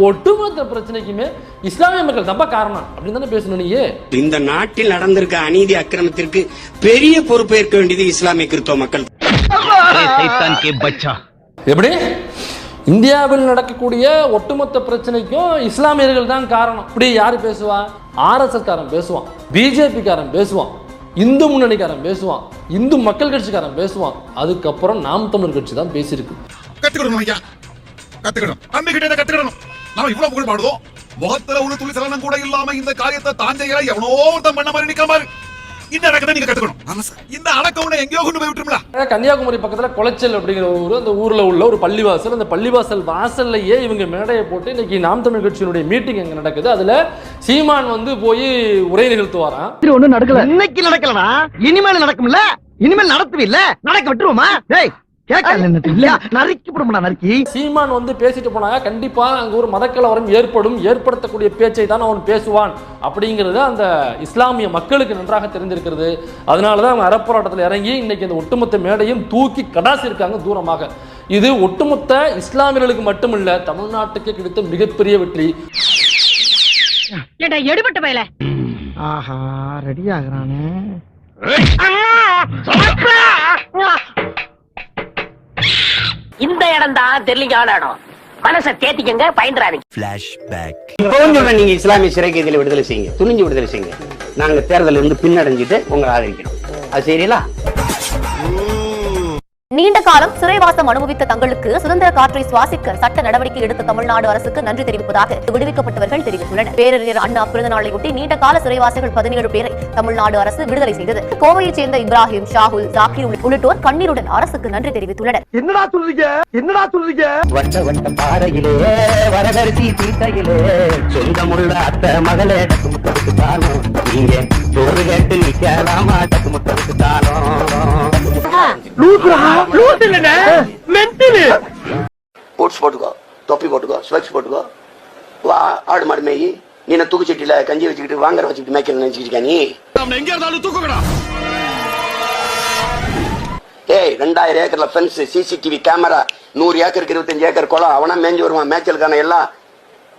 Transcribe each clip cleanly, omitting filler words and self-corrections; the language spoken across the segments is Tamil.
ஒட்டுமொத்த பிரச்சனைக்குமே இஸ்லாமிய மக்கள் தப்பா காரணம் அப்படின்னு தானே பேசணும். நீங்க இந்த நாட்டில் நடந்திருக்க அநீதி அக்கிரமத்திற்கு பெரிய பொறுப்பேற்க வேண்டியது இஸ்லாமிய கிறிஸ்தவ மக்கள். எப்படி இந்தியாவில் நடக்கக்கூடிய ஒட்டுமொத்த பிரச்சனைக்கும் இஸ்லாமியர்கள் தான் காரணம். இப்படி யாரு பேசுவா? RSS காரன் பேசுவான், பிஜேபி காரன் பேசுவான், இந்து முன்னணிக்காரன் பேசுவான், இந்து மக்கள் கட்சிக்காரன் பேசுவான். அதுக்கப்புறம் நாம் தமிழர் கட்சி தான் பேசியிருக்கு. கத்துக்கணும் ஐயா, கத்துக்கணும். அன்னை கிட்ட கத்துக்கணும். நாம இவ்வளவு புகழ் பாடுவோம், முகத்துல ஒரு துளி சலனம் கூட இல்லாம இந்த காரியத்தை தான் செய்யற எவனோ ஒருத்தன் பண்ண மாதிரி நிக்க மாதிரி இந்த அடக்கத்தை நீங்க கத்துக்கணும். இந்த அடக்கம் எங்கேயோ கொண்டு போய் விட்டுருங்களா? கன்னியாகுமரி பக்கத்துல குளச்சல் அப்படிங்கிற ஊர், அந்த ஊர்ல உள்ள ஒரு பள்ளிவாசல், அந்த பள்ளிவாசல் வாசல்லையே இவங்க மேடையை போட்டு இன்னைக்கு நாம் தமிழ் கட்சியினுடைய மீட்டிங் அங்க நடக்குது. அதுல சீமான் வந்து போய் உரை நிகழ்த்துவாராம். ஒண்ணும் நடக்கல, இன்னைக்கு நடக்கலனா இனிமேல் நடக்கும்ல, இனிமேல் நடத்துவில்ல, நடக்க விட்டுருவோமா? சீமான் வந்து பேசிட்டு போனாங்க, கண்டிப்பா அங்க ஒரு மதக்கலவரம் ஏற்படும், ஏற்படுத்தக்கூடிய பேச்சை தான் அவன் பேசுவான் அப்படிங்கிறது அந்த இஸ்லாமிய மக்களுக்கு நன்றாக தெரிந்திருக்கிறது. அதனாலதான் அவங்க அறப்போராட்டத்தில் இறங்கி இன்னைக்கு இந்த ஒட்டுமொத்த மேடையும் தூக்கி கடாசி இருக்காங்க தூரமாக. இது ஒட்டுமொத்த இஸ்லாமியர்களுக்கு மட்டுமல்ல, தமிழ்நாட்டுக்கு கிடைத்த மிகப்பெரிய வெற்றி. எடுபட்ட பயல ஆஹா ரெடி ஆகுறானே. இந்த இடம் தான் தெரியல இடம். மனசை தேத்திக்கங்க, பயந்துறாதீங்க. நீங்க இஸ்லாமிய சிறை கைதிகளை விடுதலை செய்யுங்க, துணிஞ்சு விடுதலை செய்யுங்க. நாங்க தேர்தலில் இருந்து பின்னடைஞ்சிட்டு உங்களை ஆதரிக்கிறோம். அது சரிங்களா? நீண்ட காலம் சிறைவாசம் அனுபவித்த தங்களுக்கு சுதந்திர காற்றை சுவாசிக்க சட்ட நடவடிக்கை எடுத்த தமிழ்நாடு அரசுக்கு நன்றி தெரிவிப்பதாக விடுவிக்கப்பட்டவர்கள் தெரிவித்துள்ளனர். பேரறிஞர் அண்ணா பிறந்த நாளையொட்டி நீண்ட கால சிறைவாசிகள் 17 பேரை தமிழ்நாடு அரசு விடுதலை செய்தது. கோவையைச் சேர்ந்த இப்ராஹிம், ஷாகுல், ஜாக்கிர் உள்ளிட்டோர் கண்ணீருடன் அரசுக்கு நன்றி தெரிவித்துள்ளனர். என்னடா சொல்றீங்க, என்னடா சொல்றீங்க? வட்ட வட்ட பாறையிலே வரகரிசி தீட்டையிலே சொந்தமுள்ள அத்தை மகளே டக்குமுட்டதுக்கு தானும் நீங்க சோறு கேட்டு நிக்கலாமா டக்குமுட்டதுக்கு தானும். போட்டுக்கோ, தொப்பி போட்டுக்கோ, ஸ்வெக்ஸ் போட்டுக்கோ, ஆடு மாடு மேயி நீ தூக்குச்சட்டியில கஞ்சி வச்சுக்கிட்டு வாங்கற வச்சுக்கிட்டு மேய்க்க நினைச்சிருக்கா நீ? எங்க இருந்தாலும் தூக்குங்கடா. ஏய் 2000 ஏக்கர்ல ஃபென்ஸ், சிசிடிவி கேமரா, 100 ஏக்கருக்கு 25 ஏக்கர் குளம், அவனா மேய்ஞ்சு வருவான். மேய்ச்சலுக்கான எல்லா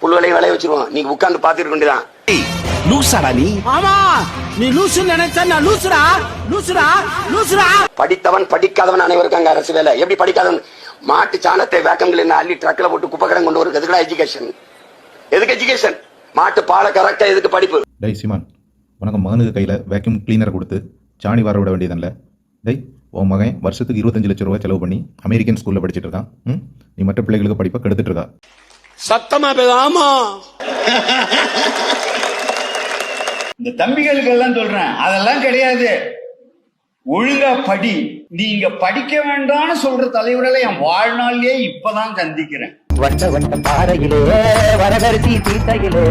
புல்வலையும் விளைய வச்சிருவான். நீங்க உட்கார்ந்து பாத்துட்டு வேண்டியதான். லூசாடா நீ? ஆமா, நீ லூசு நினைச்சா நான் லூசுடா, லூசுடா, லூசுடா. படித்தவன் படிக்காதவன் அனைவருக்கும் அங்க அரசு வேலை. எப்படி படிக்காதவன்? மாட்டு சாணத்தை வேக்கம்ல அள்ளி ட்ரக்ல போட்டு குப்பை கடன் கொண்டு வருது. எதுக்குடா எஜுகேஷன்? எதுக்கு எஜுகேஷன்? மாட்டு பாலை கரெக்டா எதுக்கு படிப்பு? டேய் சீமான், உனக்கு மகனுக்கு கையில வேக்யூம் கிளீனர் கொடுத்து சாணி வர விட வேண்டியதல்ல. டேய், உன் மகன் வருஷத்துக்கு 25 லட்சம் ரூபாய் செலவு பண்ணி அமெரிக்கன் ஸ்கூல்ல படிச்சுட்டு இருக்கான். நீ மற்ற பிள்ளைகளுக்கு படிப்பை கெடுத்துட்டு இருக்கா. சத்தமா பேச. ஆமா, இந்த தம்பிகளுக்கு எல்லாம் சொல்றேன், அதெல்லாம் கிடையாது. ஒழுங்கா படி. நீங்க படிக்க வேண்டாம்னு சொல்ற தலைவர்களை என் வாழ்நாளிலே இப்பதான் சந்திக்கிறேன். வட்ட வட்ட பாறையிலே வரகரிசி தீட்டையிலே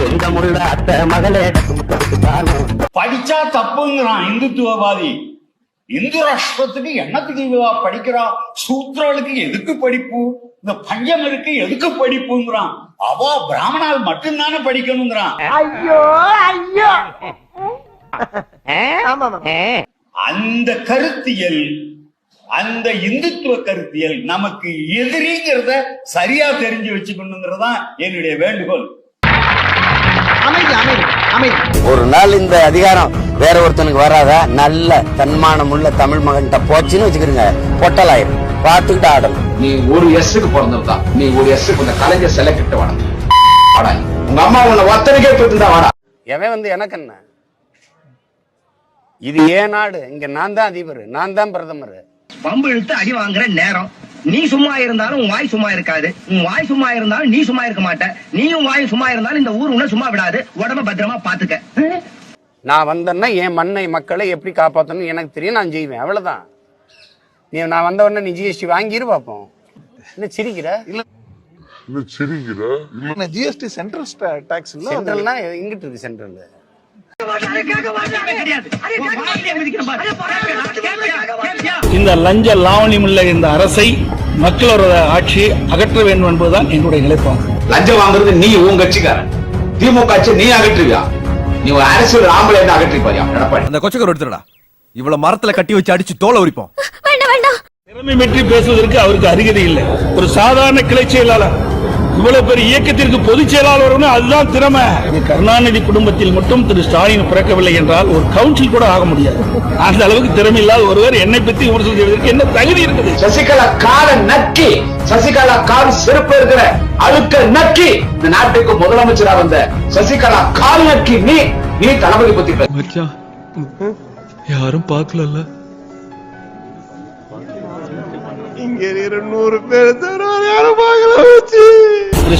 சொந்தமுள்ள அத்தை மகளே டக்குமுட்டதுக்கு தானும். படிச்சா தப்புங்கிறான் இந்துத்துவவாதி. இந்து ராஷ்டிரத்துக்கு என்னத்துக்கு படிக்கிறா? சூத்ராளுக்கு எதுக்கு படிப்பு? இந்த பஞ்சமருக்கு எதுக்கு படிப்புங்கிறான். அவ பிராமணால் மட்டும்தானே படிக்கணுங்கிறான். ஐயோ ஐயோ. அந்த கருத்தியல், அந்த இந்துத்துவ கருத்தியல் நமக்கு எதிரிங்கிறத சரியா தெரிஞ்சு வச்சுக்கணுங்கிறதான் என்னுடைய வேண்டுகோள். அமைதி அமைதி அமைதி. ஒரு நாள் இந்த அதிகாரம் வேற ஒருத்தனுக்கு வராத, நல்ல தன்மானம் உள்ள தமிழ் மகன்கிட்ட போச்சுன்னு வச்சுக்கிறீங்க, பொட்டலாயிரும். பார்த்துக்கிட்டு ஆடணும். நீ ஒரு எஸ்ஸுக்கு பிறந்ததுதான். நீ ஒரு எஸ்ஸுக்கு இந்த கலைஞர் சிலை கிட்ட வாடா. உங்க அம்மா உன்னை ஒத்தனைக்கே போயிருந்தா வாடா. எவன் வந்து எனக்கு என்ன? இது ஏன் நாடு? இங்க நான் தான் அதிபர், நான் தான் பிரதமர். பம்பு இழுத்து அடி வாங்குற நேரம். நீ சும்மா இருந்தாலும் உன் வாய் சும்மா இருக்காது, உன் வாய் சும்மா இருந்தாலும் நீ சும்மா இருக்க மாட்ட. நீயும் வாய் சும்மா இருந்தாலும் இந்த ஊர் உன்னை சும்மா விடாது. உடம்ப பத்திரமா பாத்துக்க. நான் வந்தேன்னா என் மண்ணை மக்களை எப்படி காப்பாற்றணும் எனக்கு தெரியும், நான் செய்வேன். அவ்வளவுதான். நான் வந்த உடனே நீ ஜிஎஸ்டி வாங்கிரு பாப்போம். என்ன சிரிக்கிற? ஜிஎஸ்டி சென்ட்ரல் டாக்ஸ் இல்ல. சென்ட்ரல்னா எங்கிட்டு இருக்கு? சென்ட்ரல் இந்த லஞ்ச லாவணியம் உள்ள இந்த அரசை, மக்களோட ஆட்சியை அகற்ற வேண்டும் என்பதுதான் என்னுடைய நிலைப்பாடு. லஞ்சம் வாங்குறது நீ உன் கட்சிக்காரன். திமுக ஆட்சி நீ அகற்றுவியா? நீ ஒரு அரசியல் ஆம்பளை அகற்றி பாரியா? அந்த கொச்சக்கர் எடுத்துடா. இவ்வளவு மரத்துல கட்டி வச்சு அடிச்சு தோலை உரிப்போம். திறமை பற்றி பேசுவதற்கு அவருக்கு அருகதை இல்லை. ஒரு சாதாரண கிளை செயலாளர் இவ்வளவு பெரிய இயக்கத்திற்கு பொதுச் செயலாளர் அதுதான் திறமை. கருணாநிதி குடும்பத்தில் மட்டும் திரு ஸ்டாலின் பிறக்கவில்லை என்றால் ஒரு கவுன்சில் கூட ஆக முடியாது. அந்த அளவுக்கு திறமை இல்லாத ஒருவர் என்னை பற்றி விமர்சனம் செய்வதற்கு என்ன தகுதி இருக்குது? சசிகலா கால நக்கி, சசிகலா கால் செருப்பு இருக்கிற அழுக்க நக்கி இந்த நாட்டுக்கு முதலமைச்சரா வந்த சசிகலா கால் நக்கி நீ தளபதி பத்தி யாரும் பார்க்கல.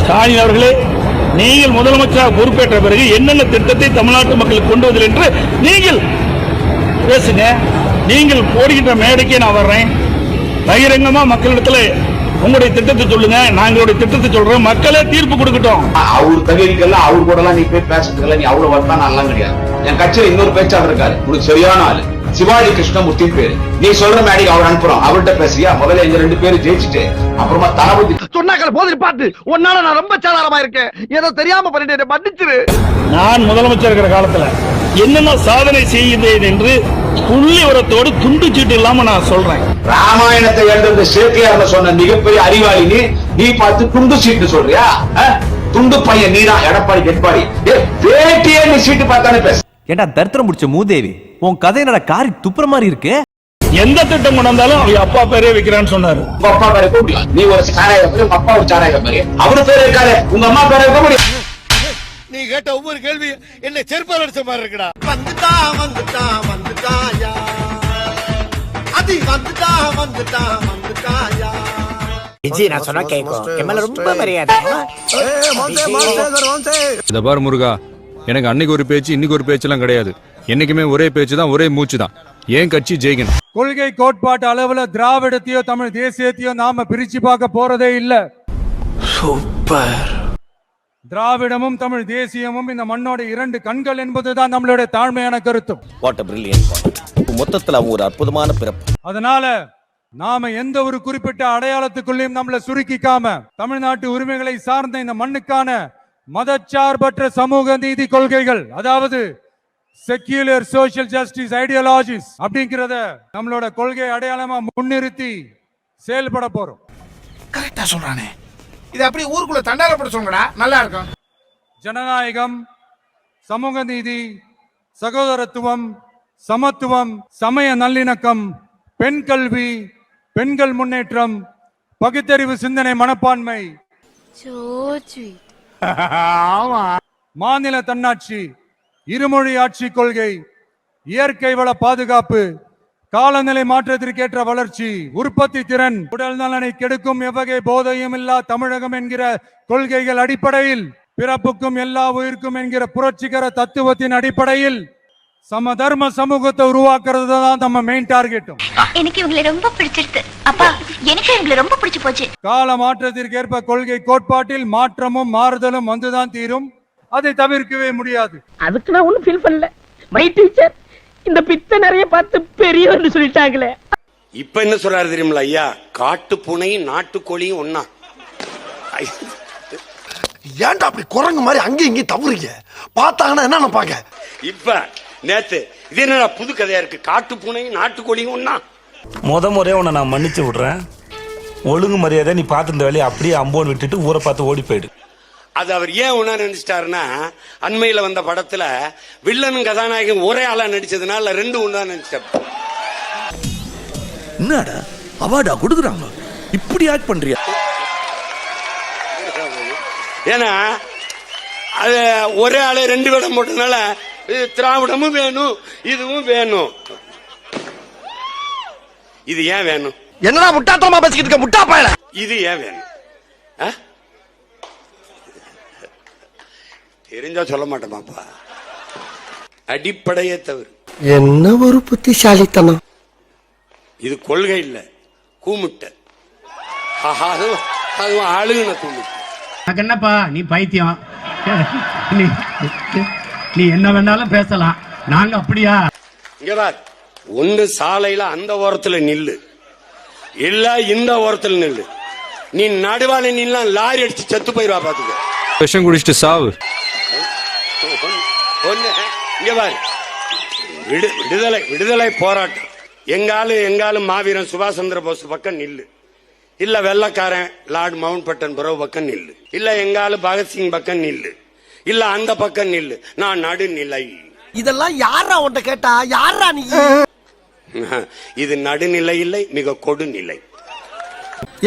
ஸ்டாலின் அவர்களே, நீங்கள் முதலமைச்சராக பொறுப்பேற்ற பிறகு என்னென்ன திட்டத்தை தமிழ்நாட்டு மக்களுக்கு கொண்டு வந்தீர்கள் என்று நீங்கள் பேசுங்க. நீங்கள் போடுகின்ற மேடைக்கே நான் வர்றேன். பகிரங்கமா மக்களிடத்துல உங்களுடைய திட்டத்தை சொல்லுங்க, நாங்களுடைய திட்டத்தை சொல்றோம், மக்களே தீர்ப்பு கொடுக்கட்டும். அவர் தகுதிக்கெல்லாம் அவர் கூட எல்லாம் நீ போய் பேசுறதுல நீ அவ்வளவு வரலாம் நல்லா கிடையாது. என் கட்சியில இன்னொரு பேச்சாளர் இருக்காரு, உனக்கு சரியான ஆளு, சிவாஜி கிருஷ்ணமூர்த்தி பேரு. நீ சொல்ற மேடைக்கு அவர் அனுப்புறோம், அவர்கிட்ட பேசுறியா? முதல்ல இந்த 2 பேரும் ஜெயிச்சுட்டு அப்புறமா தளபதி சொன்னாக்கள் போதில் பார்த்து உன்னால நான் ரொம்ப சாதாரணமா இருக்கேன், ஏதோ தெரியாம பண்ணிட்டு மன்னிச்சிரு. நான் முதலமைச்சர் இருக்கிற காலத்துல என்னென்ன சாதனை செய்தேன் என்று புள்ளி உரத்தோடு துண்டு சீட்டு இல்லாம நான் சொல்றேன். ராமாயணத்தை எழுந்த சேத்தியார் சொன்ன மிகப்பெரிய அறிவாளி நீ பார்த்து துண்டு சீட்டு சொல்றியா? துண்டு பையன் நீதான் எடப்பாடி கெட்பாடி பேட்டியே நீ சீட்டு பார்த்தானே பேச. ஏண்டா தரித்திரம் முடிச்ச மூதேவி, உன் கதை என்னடா காரி துப்புற மாதிரி இருக்கு. எந்த திட்டம் கொண்டு வந்தாலும் அவங்க அப்பா பேரே வைக்கிறான்னு சொன்னாரு. உங்க அப்பா பேரை கூப்பிடலாம். நீ ஒரு சாராய பேரு, உங்க அப்பா ஒரு சாராய பேரு, அவரு பேரு இருக்காரு, உங்க அம்மா பேரை வைக்க முடியும். நீ கேட்ட ஒவ்வொரு கேள்வி என்ன செருப்பால் அடிச்ச மாதிரி இருக்குடா. வந்துட்டாயா அது வந்துட்டாயா. நான் சொன்னா கேட்கும், எம்எல்ஏ ரொம்ப மரியாதை. இத பாரு முருகா, எனக்கு அன்னைக்கு ஒரு பேச்சு இன்னைக்கு ஒரு பேச்செல்லாம் கிடையாது. என்னைக்குமே ஒரே பேச்சு தான், ஒரே மூச்சு தான். ஏன் கட்சி ஜெயிக்கணும். கொள்கை கோட்பாட்டு அளவுல திராவிடத்தையோ தமிழ் தேசியத்தையோ நாம பிரிச்சு பார்க்க போறதே இல்ல. சூப்பர். திராவிடமும் தமிழ் தேசியமும் இந்த மண்ணோட 2 கண்கள் என்பதுதான் நம்மளுடைய தாழ்மையான கருத்து. மொத்தத்துல ஒரு அற்புதமான பிறப்பு. அதனால நாம எந்த ஒரு குறிப்பிட்ட அடையாளத்துக்குள்ளேயும் நம்மள சுருக்கிக்காம தமிழ்நாட்டு உரிமைகளை சார்ந்த இந்த மண்ணுக்கான மதச்சார்பற்ற சமூக நீதி கொள்கைகள், அதாவது செக்யூலர் சோஷியல் ஜஸ்டிஸ் ஐடியாலஜிஸ் அப்படிங்கறத நம்மளோட கொள்கை அடையாளமா முன்னிறுத்தி செயல்பட போறோம். கரெக்டா சொல்றானே. இது அப்படி ஊருக்குள்ள தண்டாரப்பட சொல்லுங்கடா, நல்லா இருக்கும். ஜனநாயகம், சமூக நீதி, சகோதரத்துவம், சமத்துவம், சமய நல்லிணக்கம், பெண் கல்வி, பெண்கள் முன்னேற்றம், பகுத்தறிவு சிந்தனை மனப்பான்மை, மாநில தன்னாட்சி, இருமொழி ஆட்சி கொள்கை, இயற்கை வள பாதுகாப்பு, காலநிலை மாற்றத்திற்கேற்ற வளர்ச்சி, உற்பத்தி திறன், உடல் நலனை கெடுக்கும் எவ்வகை போதையும் இல்லா தமிழகம் என்கிற கொள்கைகள் அடிப்படையில், பிறப்புக்கும் எல்லா உயிர்க்கும் என்கிற புரட்சிகர தத்துவத்தின் அடிப்படையில் சமதர்ம சமூகத்தை உருவாக்குறது தான் நம்ம மெயின் டார்கெட்டும். எனக்கு இவங்களை ரொம்ப பிடிச்சிருக்கு அப்பா, எனக்கு இவங்களை ரொம்ப பிடிச்சு போச்சு. கால மாற்றத்திற்கு ஏற்ப கொள்கை கோட்பாட்டில் மாற்றமும் மாறுதலும் வந்துதான் தீரும். அதை தவிர்க்கவே முடியாது. அதுக்கு நான் ஒண்ணும் ஃபீல் பண்ணல. மை டீச்சர் இந்த பித்த நிறைய பார்த்து பெரியவர்னு சொல்லிட்டாங்களே. இப்ப என்ன சொல்றாரு தெரியுமில்ல ஐயா, காட்டு பூனையும் நாட்டுக்கோழியும் ஒன்னா. ஏன்டா அப்படி குரங்கு மாதிரி அங்கேயும் இங்கேயும் தவறுங்க பார்த்தாங்கன்னா என்ன நினைப்பாங்க? இப்ப நேத்து இது என்னடா புது கதையா இருக்கு, காட்டு பூனையும் நாட்டுக்கோழியும் ஒன்னா. முறையே உன்னை நான் மன்னிச்சு விடுறேன். ஒழுங்கு மரியாதை நீ பார்த்து இந்த வேலையை அப்படியே அம்போன்னு விட்டுட்டு ஊரை பார்த்து ஓடி போயிடு. அது அவர் ஏன் ஒன்னா நினைச்சிட்டாருன்னா, அண்மையில வந்த படத்துல வில்லனும் கதாநாயகன் ஒரே ஆளா நடிச்சதுனால 2 ஒண்ணா நினைச்சிட்டாரு. என்னடா அவார்டா கொடுக்குறாங்க, இப்படி ஆக்ட் பண்றியா? ஏன்னா அது ஒரே ஆளு 2 வேடம் போட்டதுனால திராவிடமும் வேணும் இதுவும் வேணும். இது ஏன் வேணும்? என்னடா முட்டாத்தனமா பேசிக்கிட்டு இருக்க முட்டா பயல. இது ஏன் வேணும்? தெரிஞ்சா சொல்ல மாட்டேமாப்பா. அடிப்படையே தவறு. என்ன ஒரு புத்திசாலித்தனம். இது கொள்கை இல்ல, கூமுட்டை. அதுவும் ஆளுங்க கூமுட்டை. என்னப்பா நீ பைத்தியம், நீ என்ன வேணாலும் பேசலாம், நாங்க அப்படியா? இங்க பார், ஒன்று சாலையில அந்த ஓரத்துல நில்லு, இல்ல இந்த ஓரத்துல நில்லு. நீ நடுவால நின்னா லாரி அடிச்சு செத்து போயிருவா பாத்துக்க. விஷம் குடிச்சிட்டு சாவு. இங்க பாரு, விடுதலை போராட்டம் எங்காலும் மாவீரன் சுபாஷ் சந்திர போஸ் பக்கம் நில்லு. இல்ல வெள்ளக்காரன் லார்ட் மவுண்ட் பேட்டன் ப்ரோ பக்கம் நில்லு, இல்ல எங்கால பகத்சிங் பக்கம் நில்லு, இல்ல அந்த பக்கம் நில்லு. நான் நடுநிலை. இதெல்லாம் யாரா உன்கிட்ட கேட்டா? யாரா நீ? இது நடுநிலை இல்லை, மிக கொடுநிலை.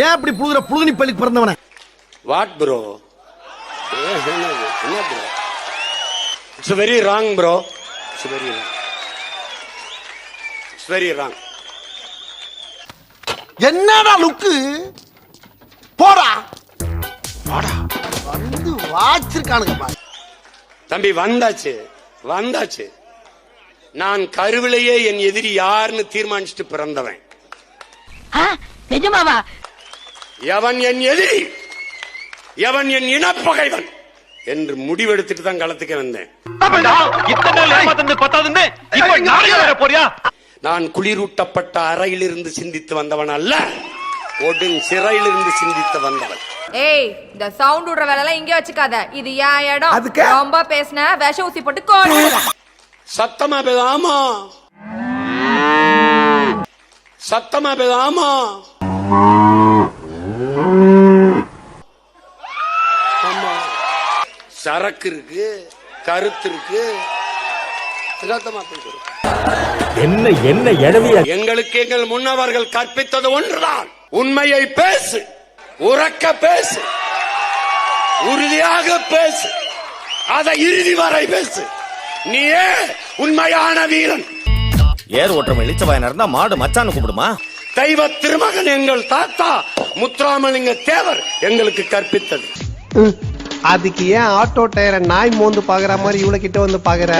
ஏன் அப்படி புழுகுனி பள்ளிக்கு பிறந்தவன? What bro? என்ன bro? It's very wrong bro. It's very wrong. It's very wrong. என்னடா லுக்கு? போடா போடா. வந்து வாச்சிருக்கானுங்க பாரு. தம்பி வந்தாச்சு வந்தாச்சு. நான் கருவிலேயே என் எதிரி யாருன்னு தீர்மானிச்சுட்டு பிறந்தவன். நிஜமாவா? எவன் என் எதிரி, எவன் என் இனப்பகைவன் என்று முடிவெடுத்துட்டு தான் களத்துக்கு வந்தேன். நான் குளிரூட்டப்பட்ட அறையிலிருந்து சிந்தித்து வந்தவன் அல்ல, ஒடுங் சிறையிலிருந்து சிந்தித்து வந்தவன். ஏய், இந்த சவுண்ட் விடுற வேலை எல்லாம் இங்கே வச்சுக்காத. இது ஏன் இடம். ரொம்ப பேசின விஷ ஊசி போட்டு கோடுறேன். சத்தமா பேசாமா, சத்தமா பேசாமா. ஆமா, சரக்கு இருக்கு, கருத்து இருக்கு. சத்தமா பேசுறோம். என்ன என்ன எடவியா? எங்களுக்கு எங்கள் முன்னவர்கள் கற்பித்தது ஒன்றுதான். உண்மையை பேசு, உறக்க பேசு, உறுதியாக பேசு, அதை இறுதி வரை பேசு. நீயே உண்மையான வீரன். ஏர் ஓட்டம் இளிச்சவாயனா இருந்தா மாடு மச்சான்னு கூப்பிடுமா? தெய்வ திருமகன் எங்கள் தாத்தா முத்துராமலிங்க தேவர் எங்களுக்கு கற்பித்தது. அதுக்கு ஏன் ஆட்டோ டயரை நாய் மோந்து பாக்குற மாதிரி இவ்வளவு கிட்ட வந்து பாக்குற?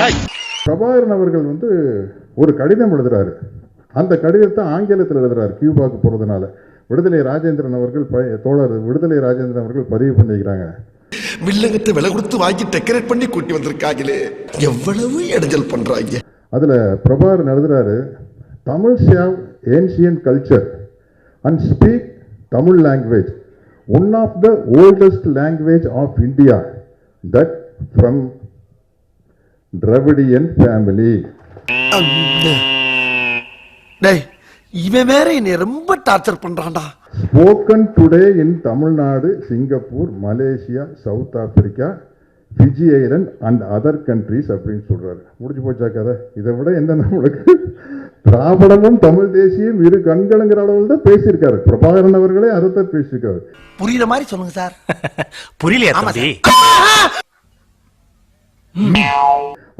பிரபாகரன் அவர்கள் ஒரு கடிதம் எழுதுறாரு. அந்த கடிதத்தை ஆங்கிலத்தில் எழுதுறாரு. கியூபாக்கு போறதுனால விடுதலை ராஜேந்திரன் அவர்கள் தோழர் விடுதலை ராஜேந்திரன் அவர்கள் பதிவு பண்ணிக்கிறாங்க. வில்லங்கத்தை விலை கொடுத்து வாங்கி டெக்கரேட் பண்ணி கூட்டி வந்திருக்காங்களே, எவ்வளவு இடைஞ்சல் பண்றாங்க. அதுல பிரபாகரன் எழுதுறாரு, Tamil have ancient culture and speak Tamil language, one of the oldest language of India, that from Dravidian family. டேய், இவன் வேற என்னை ரொம்ப டார்ச்சர் பண்றான்டா. Spoken today in Tamil Nadu, Singapore, Malaysia, South Africa, Fiji Island and other countries அப்படின்னு சொல்றாரு. முடிஞ்சு போச்சா கதை? இதை விட என்ன நம்மளுக்கு திராவிடமும் தமிழ் தேசியம் இரு கண்களுங்கிற அளவில் தான் பேசியிருக்காரு. பிரபாகரன் அவர்களே அதைத்தான் பேசியிருக்காரு. புரியுற மாதிரி சொல்லுங்க சார். புரியலையா தம்பி?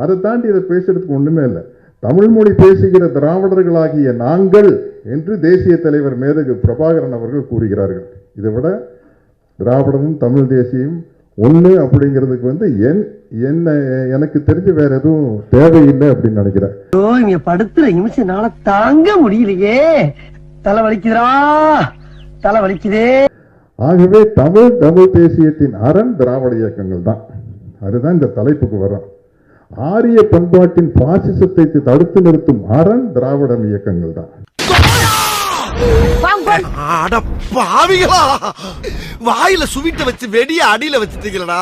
அதை தாண்டி இதை பேசுறதுக்கு ஒண்ணுமே இல்லை. தமிழ் மொழி பேசுகிற திராவிடர்களாகிய நாங்கள் என்று தேசிய தலைவர் மேதகு பிரபாகரன் அவர்கள் கூறுகிறார்கள். இதை விட திராவிடமும் தமிழ் தேசியம் ஒண்ணு அப்படிங்கிறதுக்கு என்ன எனக்கு தெரிஞ்சு வேற எதுவும் தேவையில்லை அப்படின்னு நினைக்கிறேன். இங்க படுத்துற நிமிஷம்னால தாங்க முடியலையே, தலை வலிக்குதுடா, தலை வலிக்குதே. ஆகவே தமிழ் தேசியத்தின் அரண் திராவிட இயக்கங்கள் தான். அதுதான் இந்த தலைப்புக்கு வரும். ஆரிய பண்பாட்டின் பாசிசத்தை தடுத்து நிறுத்தும் அரண் திராவிட இயக்கங்கள் தான். வாயில சுவிட்ட வச்சு வெடிய அடியில வச்சுட்டீங்களா?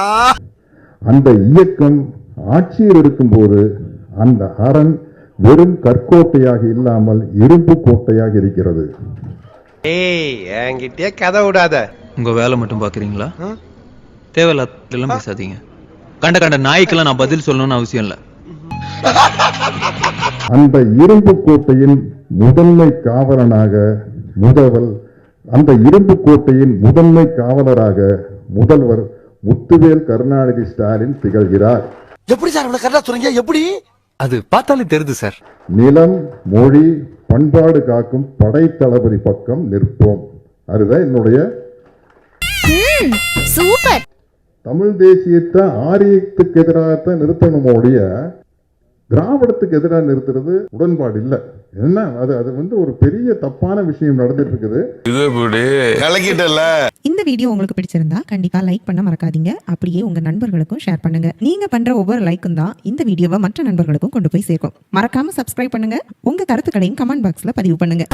அந்த இயக்கம் ஆட்சியில் இருக்கும் போது அந்த அரண் வெறும் கற்கோட்டையாக இல்லாமல் இரும்பு கோட்டையாக இருக்கிறது. என்கிட்டயே கதை விடாத. உங்க வேலை மட்டும் பாக்குறீங்களா? தேவையில்லாம் பேசாதீங்க. கண்ட நாய்க்கெல்லாம் நான் பதில் சொல்லணும்னு அவசியம் இல்லை. அந்த இரும்பு கோட்டையின் முதன்மை காவலனாக அந்த இரும்பு கோட்டையின் முதன்மை காவலராக முதல்வர் முத்துவேல் கருணாநிதி ஸ்டாலின் திகழ்கிறார். எப்படி சார் இவ்வளவு கரெக்டா சொல்றீங்க? எப்படி? அது பார்த்தாலே தெரியுது சார். நிலம், மொழி, பண்பாடு காக்கும் படை தளபதி பக்கம் நிற்போம். அதுதான் என்னுடைய சூப்பர். தமிழ் தேசியத்தை ஆரியத்துக்கு எதிராகத்தான் நிறுத்தணுமோடைய திராவிடத்துக்கு எதிராக நிறுத்துறது உடன்பாடு இல்லை. என்ன அது ஒரு பெரிய தப்பான விஷயம் நடந்துட்டு இருக்குது. இந்த வீடியோ உங்களுக்கு பிடிச்சிருந்தா கண்டிப்பா லைக் பண்ண மறக்காதீங்க. அப்படியே உங்க நண்பர்களுக்கும் ஷேர் பண்ணுங்க. நீங்க பண்ற ஒவ்வொரு லைக்கும் தான் இந்த வீடியோவை மற்ற நண்பர்களுக்கும் கொண்டு போய் சேர்க்கும். மறக்காம சப்ஸ்கிரைப் பண்ணுங்க. உங்க கருத்துக்களையும் கமெண்ட் பாக்ஸ்ல பதிவு பண்ணுங்க.